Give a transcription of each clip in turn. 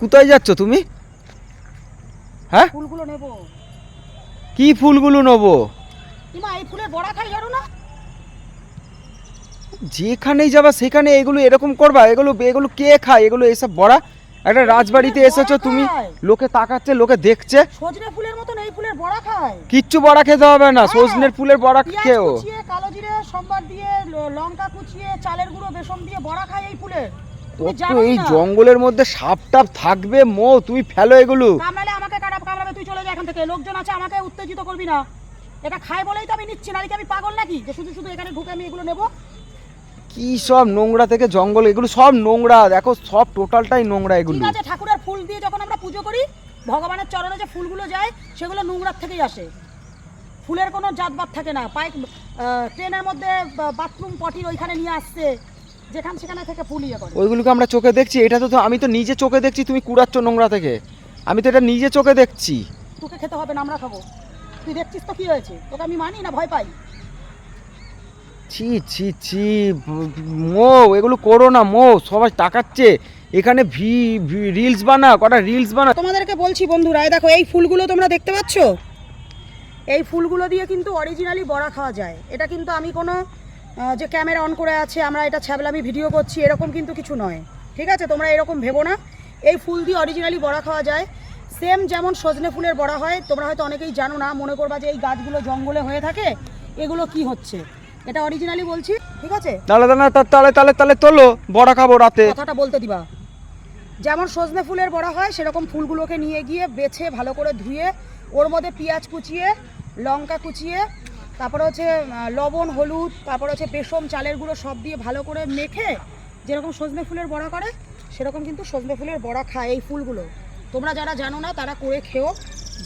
কোথায় যাচ্ছ তুমি? হ্যাঁ, ফুলগুলো নেব। কি ফুলগুলো নেবো? ইমা এই ফুলের বড়া খাই জানো না? যেখানেই যাবা সেখানে এগুলো এরকম করবা? এগুলো এগুলো কে খায় এগুলো? এসব বড়া একটা রাজবাড়িতে এসেছো তুমি, লোকে তাকাচ্ছে, লোকে দেখছে। সজনে ফুলের মতন এই ফুলের বড়া খায়। কিচ্ছু বড়া খেতে হবে না, সজনের ফুলের বড়া খেও। কুচিয়ে কালো জিরে সম্বার দিয়ে লঙ্কা কুচিয়ে চালের গুঁড়ো বেসন দিয়ে বড়া খায় এই ফুলের। তুমি জানো এই না? জঙ্গলের মধ্যে সাপ টাপ থাকবে, মো তুমি ফেলো এগুলো। কামড়ালে আমাকে কামড়াবে, তুই চলে যা এখান থেকে। লোকজন আছে, আমাকে উত্তেজিত করবি না। এটা খায় বলেই তো আমি নিচ্ছি, নাকি আমি পাগল নাকি যে শুধু শুধু এখানে ঢুকে আমি এগুলো নেব? কি সব নোংরা থেকে জঙ্গল, এগুলো সব নোংরা, দেখো সব টোটালটাই নোংরা এগুলো। ঠিক আছে, ঠাকুরের ফুল দিয়ে যখন আমরা পুজো করি, ভগবানের চরণে যে ফুলগুলো যায় সেগুলো নোংরার থেকেই আসে। ফুলের কোনো জাতবাদ থাকে না। ট্রেনের মধ্যে বাথরুম পটির ওইখানে নিয়ে আসছে, যেখান সেখানে থেকে ফুল ইয়ে করে। ওইগুলোকে আমরা চোখে দেখছি, এটা তো আমি তো নিজে চোখে দেখছি তুমি কুড়াচ্ছ নোংরা থেকে। আমি তো এটা নিজে চোখে দেখছি। তোকে খেতে হবে না, আমরা খাবো। তুই দেখছিস তো কি হয়েছে, তোকে আমি মানি না ভয় পাই? ছি ছি ছি, মো এগুলো করো না মো, সবাই তাকাচ্ছে এখানে। রিলস বানা, কটা রিলস বানা। তোমাদেরকে বলছি বন্ধুরা, এই দেখো এই ফুলগুলো তোমরা দেখতে পাচ্ছ? এই ফুলগুলো দিয়ে কিন্তু অরিজিনালি বড়া খাওয়া যায়। এটা কিন্তু আমি কোনো যে ক্যামেরা অন করে আছে আমরা এটা ছ্যাবলামি ভিডিও করছি এরকম কিন্তু কিছু নয়, ঠিক আছে? তোমরা এরকম ভেবো না। এই ফুল দিয়ে অরিজিনালি বড়া খাওয়া যায়, সেম যেমন সজনে ফুলের বড়া হয়। তোমরা হয়তো অনেকেই জানো না, মনে করবা যে এই গাছগুলো জঙ্গলে হয়ে থাকে, এগুলো কি হচ্ছে। এটা অরিজিনালি বলছি, ঠিক আছে? তাহলে তাহলে তাহলে তাহলে তোলো, বড়া খাবো রাতে। কথাটা বলতে দিবা। যেমন সজনে ফুলের বড়া হয় সেরকম ফুলগুলোকে নিয়ে গিয়ে বেছে ভালো করে ধুয়ে ওর মধ্যে পেঁয়াজ কুচিয়ে, লঙ্কা কুচিয়ে, তারপরে হচ্ছে লবণ, হলুদ, তারপরে হচ্ছে বেসন, চালের গুঁড়ো সব দিয়ে ভালো করে মেখে যেরকম সজনে ফুলের বড়া করে সেরকম কিন্তু সজনে ফুলের বড়া খায় এই ফুলগুলো। তোমরা যারা জানো না তারা করে খেও,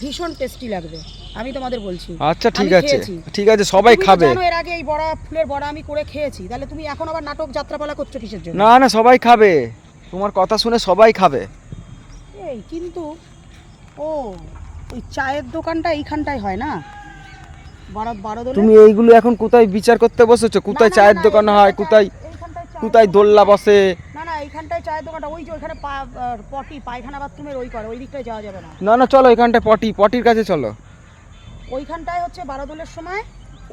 ভীষণ টেস্টি লাগবে, আমি তোমাদের বলছি। আচ্ছা ঠিক আছে, ঠিক আছে, সবাই খাবে। জানো এর আগে এই বড়া ফুলের বড়া আমি করে খেয়েছি, তাহলে তুমি এখন আবার নাটক যাত্রাপালা করছো কিসের জন্য? না না, সবাই খাবে, তোমার কথা শুনে সবাই খাবে। এই কিন্তু ও ওই চায়ের দোকানটা এইখানটায় হয় না? তুমি এইগুলো এখন কোথায় বিচার করতে বসেছো? কোথায় চায়ের দোকান হয়, কোথায় কোথায় দোল্লা বসে? না না, এইখানটায় চায়ের দোকানটা, ওই যে ওইখানে পটি পায়খানা বাথরুমের ওই করে, ওই দিকটায় যাওয়া যাবে না। না না, চলো এখানটায় পটির কাছে চলো। ওইখানটায় হচ্ছে বারোদোলের সময়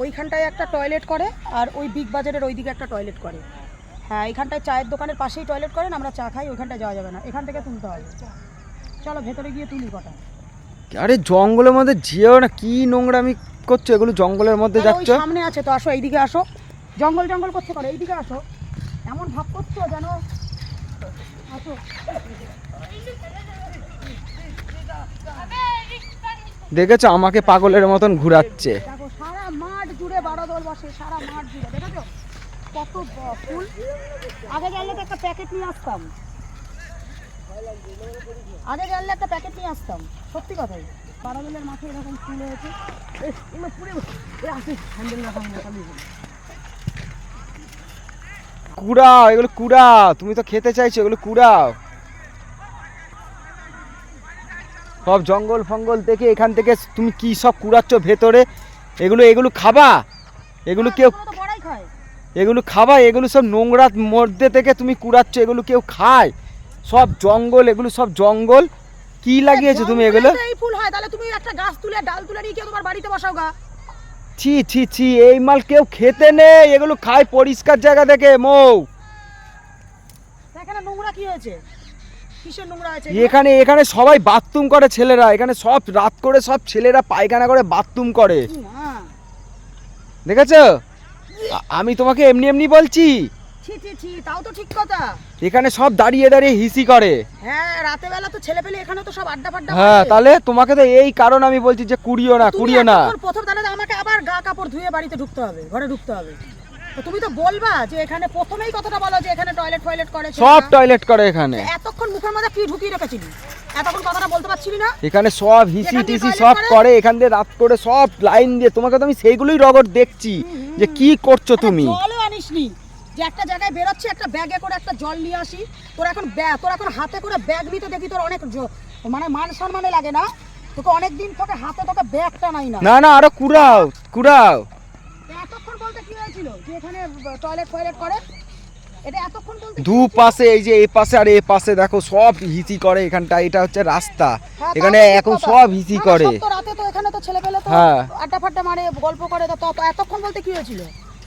ওইখানটায় একটা টয়লেট করে, আর ওই বিগ বাজারের ওইদিকে একটা টয়লেট করে। হ্যাঁ, এইখানটায় চায়ের দোকানের পাশেই টয়লেট করেন, আমরা চা খাই, ওইখানটায় যাওয়া যাবে না, এখান থেকে তুলতে হবে। চলো ভেতরে গিয়ে তুলি কটা। আরে জঙ্গলের মধ্যে যেও না, কি নোংরামি করছো এগুলো, জঙ্গলের মধ্যে যাচ্ছ। সামনে আছে তো, আসো এইদিকে আসো। জঙ্গল জঙ্গল করছে করে, এইদিকে আসো। এমন ভাব করছো যেন, আসো। দেখেছো আমাকে পাগলের মতন ঘুরাচ্ছে। দেখো সারা মাঠ জুড়ে বারোদল বসে, সারা মাঠ জুড়ে, দেখেছো কত ফুল। আগে জানলে তো একটা প্যাকেট নিয়ে আসতাম, সত্যি কথাই। বারোদলের মাঠে এরকম ফুল হয়েছে। কুড়াও এগুলো, কুড়াও, তুমি তো খেতে চাইছো, এগুলো কুড়াও। সব জঙ্গল ফঙ্গল থেকে এখান থেকে তুমি কি সব কুড়াচ্ছ ভেতরে? এগুলো খাবা? এগুলো কেউ এগুলো খাবা? এগুলো সব নোংরার মধ্যে থেকে তুমি কুড়াচ্ছ, এগুলো কেউ খায়? সব জঙ্গল, এগুলো সব জঙ্গল। কি লাগিয়েছো তুমি এগুলো? এই ফুল হয় তাহলে তুমি একটা গাছ তুলে ডাল তুলে নিয়ে তোমার বাড়িতে বসাও গা। ছি ছি ছি, এই মাল কেউ খেতে নেই, এগুলো খায় পরিষ্কার জায়গা থেকে। মৌ, এখানে নোংরা কি হয়েছে? কিসের নোংরা হয়েছে? এখানে সবাই বাথরুম করে, ছেলেরা এখানে সব রাত করে সব ছেলেরা পায়খানা করে বাথরুম করে, দেখেছো? আমি তোমাকে এমনি এমনি বলছি? ছি ছি ছি, তাও তো ঠিক কথা। এখানে সব দাঁড়িয়ে দাঁড়িয়ে হিসি করে। হ্যাঁ, রাতে বেলা তো ছেলে পেলে এখানে তো সব আড্ডা ফাড্ডা। হ্যাঁ, তাহলে তোমাকে তো এই কারণ আমি বলছি যে কুড়িও না। প্রথম তাহলে আমাকে আবার গা কাপড় ধুয়ে বাড়িতে ঢুকতে হবে, ঘরে ঢুকতে হবে। তো তুমি তো বলবা যে এখানে প্রথমেই কথাটা বলো যে এখানে টয়লেট করে, সব টয়লেট করে এখানে। এতক্ষণ মুখের মধ্যে কি ঢুকিয়ে রেখেছিলি? এতক্ষণ কথাটা বলতে পারছিলি না? এখানে সব হিসি টিসি সব করে, এখান দিয়ে রাত করে সব লাইন দিয়ে। তোমাকে তো আমি সেইগুলোই রগড় দেখছি যে কি করছো তুমি। জলও আনিসনি, যে একটা জায়গায় বেরোচ্ছি একটা ব্যাগে করে একটা জল নিয়ে আসি। তোর এখন হাতে করে ব্যাগ নিতে দেখি তোর অনেক মানে মান সম্মানে লাগে না? তোকে অনেকদিন তোকে হাতে তোকে ব্যাগটা নাই না। না না, আরো কুড়াও। এতক্ষণ বলতে কি হয়েছিল যে এখানে টয়লেট করে? এটা এতক্ষণ বলতে দু পাশে এই যে এই পাশে আর এই পাশে দেখো সব হিসি করে এখানটা, এটা হচ্ছে রাস্তা, হ্যাঁ, এখানে তাও ঠিক এখন কথা। সব হিসি না, না, করে। সব তো রাতে তো এখানে তো ছেলে পেলে তো হ্যাঁ। আড্ডা ফাড্ডা মারে গল্প করে, তো এতক্ষণ বলতে কি হয়েছিল?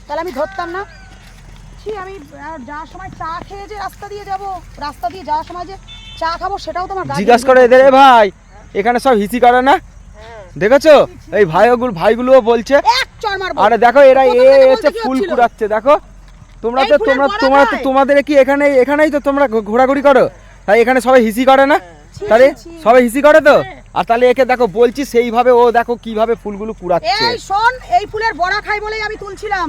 তাহলে আমি ধরতাম না। ছি, আমি যাওয়ার সময় চা খেয়ে যে রাস্তা দিয়ে যাব, রাস্তা দিয়ে যাওয়ার সময় যে চা খাবো সেটাও তোমার জিজ্ঞাসা করে এদের, এ ভাই এখানে সব হিসি করে না, দেখেছো? এই ভাইগুলোও বলছে। এক চড় মারবো। আরে দেখো এরা প্রথম থেকে হচ্ছে বলতে কি ফুল হচ্ছিল? কুড়াচ্ছে, দেখো তোমরা এই তো ফুলের বড়া তোমরা তো খায়। তোমাদের কি এখানেই তো তোমরা ঘোরাঘুরি করো, তাই এখানে সবাই হিসি করে না? ছি, তাহলে ছি, ছি। সবাই হিসি করে তো, আর তাহলে একে দেখো বলছি সেইভাবে ও দেখো কিভাবে ফুলগুলো কুড়াচ্ছে। এই শোন, এই ফুলের বড়া খাই বলেই আমি তুলছিলাম।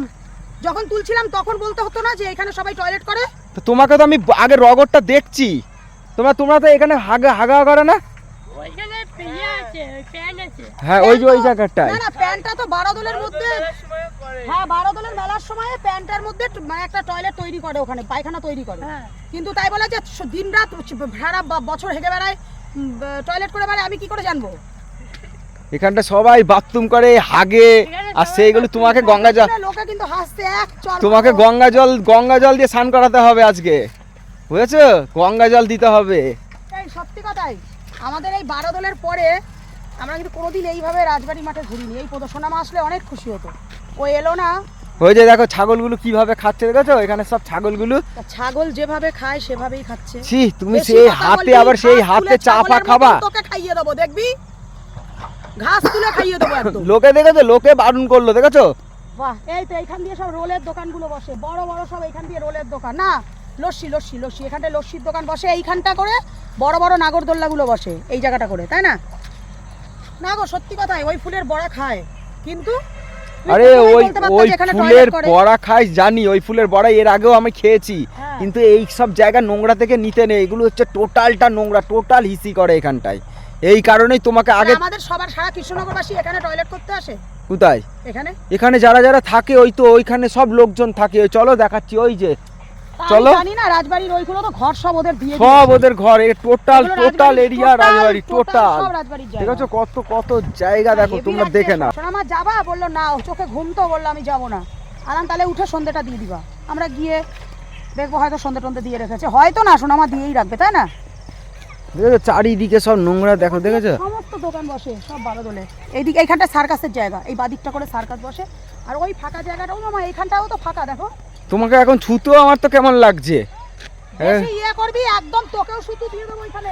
যখন তুলছিলাম তখন বলতে হতো না যে এখানে সবাই টয়লেট করে? তো তোমাকে তো আমি আগে রগরটা দেখছি, তোমরা তো এখানে হাগা করে না? ওইখানে ইয়ে আছে, ওই প্যান্ট আছে। হ্যাঁ ওই যে ওই জায়গাটায়। না না, প্যান্টটা তো বারোদলের মধ্যে, হ্যাঁ বারোদলের মেলার সময় প্যান্টের মধ্যে মানে একটা টয়লেট তৈরি করে, ওখানে পায়খানা তৈরি করে। হ্যাঁ। কিন্তু তাই বলে যে দিনরাত সারা বছর হেগে বেড়ায়, টয়লেট করে বেড়ায়, আমি কি করে জানবো? এখানটা সবাই বাথরুম করে হাগে, আর সেইগুলো তোমাকে গঙ্গা জল, লোকে কিন্তু হাসতে এক চল তোমাকে গঙ্গা জল দিয়ে স্নান করাতে হবে আজকে, বুঝেছো? গঙ্গা জল দিতে হবে। এই সত্যি কথাই, আমাদের এই বারোদলের পরে আমরা কিন্তু কোনোদিন এইভাবে রাজবাড়ি মাঠে ঘুরিনি। এই প্রদর্শনামা আসলে অনেক খুশি হতো। ও এলো না, ওই যে দেখো ছাগলগুলো কিভাবে খাচ্ছে, দেখেছো? এখানে সব ছাগলগুলো, তা ছাগল যেভাবে খায় সেভাবেই খাচ্ছে। ছি তুমি বেশি সেই কথা হাতে বলবি, আবার সেই ঘাস হাতে তুলে চাপা ছাগলের খাবা। মতন তোকে খাইয়ে দেবো, দেখবি ঘাস তুলে খাইয়ে দেবো একদম। লোকে দেখেছো, লোকে বারণ করলো, দেখেছো? বাহ, এই তো এইখান দিয়ে সব রোলের দোকানগুলো বসে, বড় বড় সব এইখান দিয়ে রোলের দোকান, না লস্যি লস্যি লস্যি, এখানটায় লস্যির দোকান বসে, এইখানটা করে বড় বড় নাগরদোল্লাগুলো বসে এই জায়গাটা করে, তাই না? না গো, সত্যি কথাই, ওই ফুলের বড়া খায়, কিন্তু তুই আরে প্রথমেই ওই বলতে পারতা ওই যে এখানে ফুলের toilet করে। বড়া খাই জানি, ওই ফুলের বড়া এর আগেও আমি খেয়েছি, হ্যাঁ। কিন্তু এই সব জায়গা নোংরা থেকে নিতে নেই, এগুলো হচ্ছে টোটালটা নোংরা, টোটাল হিসি করে এখানটায়। এই কারণেই তোমাকে আগে, আমাদের সবার সারা কৃষ্ণনগরবাসী এখানে টয়লেট করতে আসে কোথায় এখানে। এখানে যারা থাকে ওই তো ওইখানে সব লোকজন থাকে, ওই চলো দেখাচ্ছি, ওই যে তা চলো। আমি জানি না, রাজবাড়ির ওইগুলো তো ঘর সব ওদের দিয়ে সব দিয়েছে। ওদের ঘর, টোটাল এগুলো টোটাল রাজবাড়ির, এরিয়া রাজবাড়ি, টোটাল। সব রাজবাড়ির জায়গা। ঠিক আছে, কত কত জায়গা দেখো, হেভি তোমরা লাগছে। দেখে নাও। সোনামা যাবা? বললো না, ও চোখে ঘুম তো, বললো আমি যাবো না। আলাম তাহলে উঠে সন্ধ্যেটা দিয়ে দিবা, আমরা গিয়ে দেখবো হয়তো সন্ধ্যে টন্ধে দিয়ে রেখেছে, হয়তো না, সোনামা দিয়েই রাখবে, তাই না? দেখেছো চারিদিকে সব নোংরা, দেখো দেখেছো? সমস্ত দোকান বসে সব বারোদলে। এইদিকে এইখানটা সার্কাসের জায়গা, এই বাদিকটা করে সার্কাস বসে, আর ওই ফাঁকা জায়গাটাও মামা এইখানটাও তো ফাঁকা, দেখো। তোমাকে এখন ছুতেও আমার তো কেমন লাগছে। হ্যাঁ। বেশি ইয়ে করবি একদম, তোকেও সুতো দিয়ে দেবো এখানে।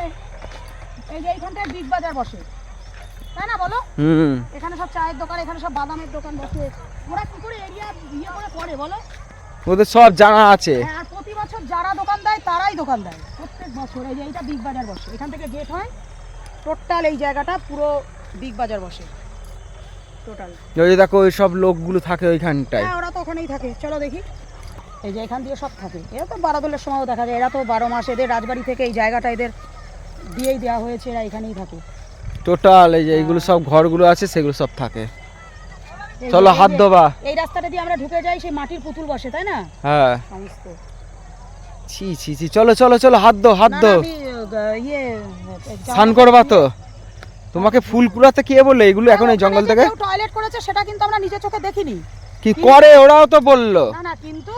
এই যে এইখানটায় বিগ বাজার বসে, তাই না বলো? হুম। এখানে সব চায়ের দোকান, এখানে সব বাদামের দোকান বসে। ওরা কি করে এরিয়া ইয়ে করে করে বলো? ওদের সব জানা আছে। হ্যাঁ, আর প্রতি বছর যারা দোকান দেয় তারাই দোকান দেয় প্রত্যেক বছর। এই যে এইটা বিগ বাজার বসে, এখান থেকে গেট হয়, টোটাল এই জায়গাটা পুরো বিগ বাজার বসে টোটাল। ওই যে দেখো ওই সব লোকগুলো থাকে ওইখানটায়। হ্যাঁ, ওরা তো ওখানেই থাকে, চলো দেখি। এই যে এখান দিয়ে সব থাকে, এরা তো বারোদলের সময়ও দেখা যায়, এরা তো 12 মাস, এদের রাজবাড়ি থেকে এই জায়গাটা এদের দিয়েই দেওয়া হয়েছে, এরা এখানেই থাকে। টোটাল এই যে এইগুলো সব ঘরগুলো আছে সেগুলো সব থাকে। এই যে- চলো এই হাত যে- ধোবা। এই রাস্তাটা দিয়ে আমরা ঢুকে যাই, সেই মাটির পুতুল বসে, তাই না? হ্যাঁ। সমস্ত। ছি ছি ছি, চলো চলো চলো, হাত দো হাত না, দো। না, আমি, ইয়ে স্নান করবা তো? তোমাকে ফুল কুড়াতে কে বললো এগুলো এখন এই জঙ্গল থেকে? টয়লেট করেছে সেটা কিন্তু আমরা নিজের চোখে দেখিনি। কি করে ওরাও তো বললো। না না, কিন্তু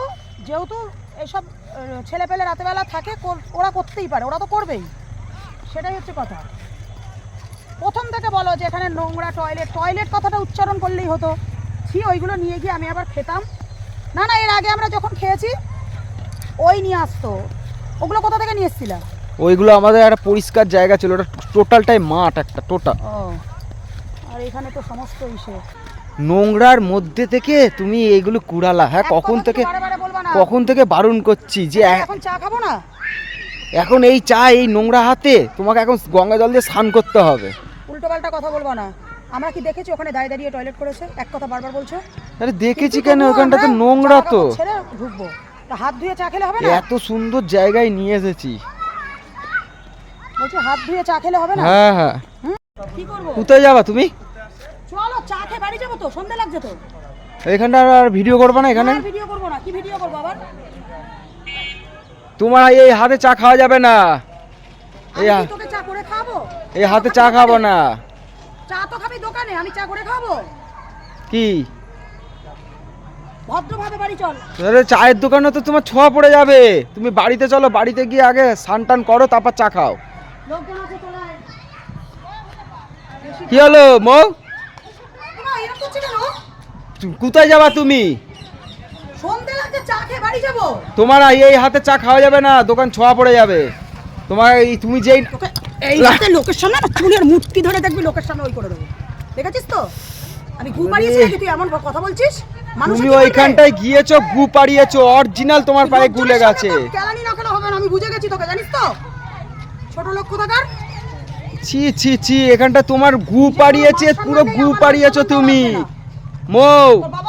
যেহেতু এইসব ছেলে পেলে রাতেবেলা থাকে, ওরা করতেই পারে, ওরা তো করবেই, সেটাই হচ্ছে কথা। প্রথম থেকে বলো যে এখানে নোংরা টয়লেট, টয়লেট কথাটা উচ্চারণ করলেই হতো। ছি, ওইগুলো নিয়ে গিয়ে আমি আবার খেতাম। না না, এর আগে আমরা যখন খেয়েছি ওই নিয়ে আসতো। ওগুলো কোথা থেকে নিয়ে এসেছিলাম? ওইগুলো আমাদের একটা পরিষ্কার জায়গা ছিল, ওটা টোটালটাই মাঠ একটা টোটাল। ও, আর এখানে তো সমস্ত ইসে নোংরার মধ্যে থেকে তুমি এইগুলো কুড়ালা। হ্যাঁ, কখন থেকে বলবা না। কখন থেকে বারণ করছি যে এখন চা খাবো না? এখন এই চা এই নোংরা হাতে তোমাকে এখন গঙ্গা জল দিয়ে স্নান করতে হবে। উল্টো পাল্টা কথা বলবা না। আমরা কি দেখেছি ওখানে দাঁড়িয়ে দাঁড়িয়ে টয়লেট করেছে? এক কথা বারবার বলছো। আরে দেখেছি কিন্তু কেন, তবুও ওখানটা তো আমরা নোংরা তো। জামা কাপড় ছেড়ে ঢুকবো, তা হাত ধুয়ে চা খেলে হবে না? এত সুন্দর জায়গায় নিয়ে এসেছি। বলছি হাত ধুয়ে চা খেলে হবে না? হ্যাঁ হ্যাঁ। কি করবো? কোথায় যাবা তুমি? চলো চা খেয়ে বাড়ি যাবো, তো সন্ধ্যা লাগছে তো। এখানটা আর ভিডিও করবা না এখানে? ভিডিও করবো না, কি ভিডিও করবো আবার? তোমার এই হাতে চা খাওয়া যাবে না। এই আমি কি তোকে চা করে খাবো? এই হাতে চা খাবো না। চা তো খাবি দোকানে, আমি চা করে খাবো? কি ভদ্রভাবে বাড়ি চল। আরে চায়ের দোকানে তো তোমার ছোঁয়া পড়ে যাবে, তুমি বাড়িতে চলো, বাড়িতে গিয়ে আগে স্নান টান করো তারপর চা খাও। লোকজন আছে চলে আয়। কি হলো মৌ, মা, এরকম করছে কেন? কোথায় যাবা তুমি? সন্ধে লাগছে, চা খেয়ে বাড়ি যাবো। তোমার এই হাতে চা খাওয়া যাবে না, দোকান ছোঁয়া পড়ে যাবে তোমার। এই তুমি যেই তোকে এই হাতে লোকের সামনে না চুলের মুটকি ধরে দেখবি, লোকের সামনে ওই করে দেবো। দেখেছিস তো আমি ঘু পাড়িয়েছি নাকি? তুই এমন কথা বলছিস। মানুষ তুমি কি বলবে? ওইখানটায় গিয়েছো, গু পাড়িয়েছো, অরিজিনাল তোমার পায়ে লোকজনের গুলে সামনে গেছে। তোর কেলানি না কেন হবে না, আমি বুঝে গেছি তোকে, জানিস তো ছোট লোক কোথাকার। ছি ছি ছি, এখানটা তোমার গু পাড়িয়েছে, পুরো গু পাড়িয়েছো তুমি মৌ। তোর বাবা